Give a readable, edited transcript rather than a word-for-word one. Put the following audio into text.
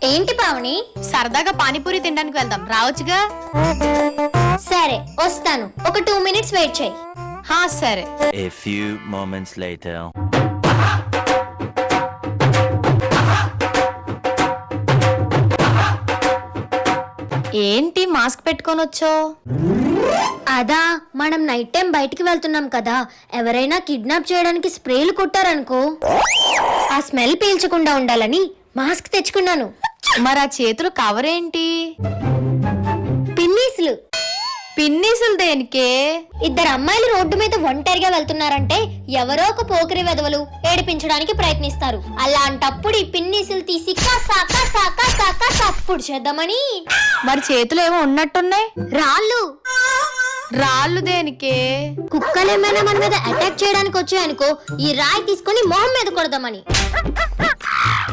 ఏంటి పావని? సరదాగా పానీపూరి తినడానికి వెళ్దాం, రావచ్చుగా? సరే వస్తాను, ఒక 2 minutes వెయిట్ చేయి. హా సరే. A few moments later. ఏంటి మాస్క్ పెట్టుకొని వచ్చో? అదా, మనం నైట్ టైం బయటికి వెళ్తున్నాం కదా, ఎవరైనా కిడ్నాప్ చేయడానికి స్ప్రేలు కొట్టారనుకో, ఆ స్మెల్ పీల్చకుండా ఉండాలని మాస్క్ తెచ్చుకున్నాను. మరి ఆ చేతులు కవర్ ఏంటి? పిన్నీసులు. పిన్నీసులు దేనికే? 2 అమ్మాయిలు రోడ్డు మీద ఒంటరిగా వెళ్తున్నారంటే ఎవరో ఒక పోకిరి వెధవలు ఏడిపించడానికి ప్రయత్నిస్తారు. అలాంటప్పుడు ఈ పిన్నీసులు తీసి సప్పుడు చేద్దామని. మరి చేతులు ఏమో ఉన్నట్టున్నాయి. రాళ్ళు. రాళ్ళు దేనికే? కుక్కలేమైనా మన మీద అటాక్ చేయడానికి వచ్చాయనుకో, ఈ రాయి తీసుకొని మొహం మీద కొడదామని.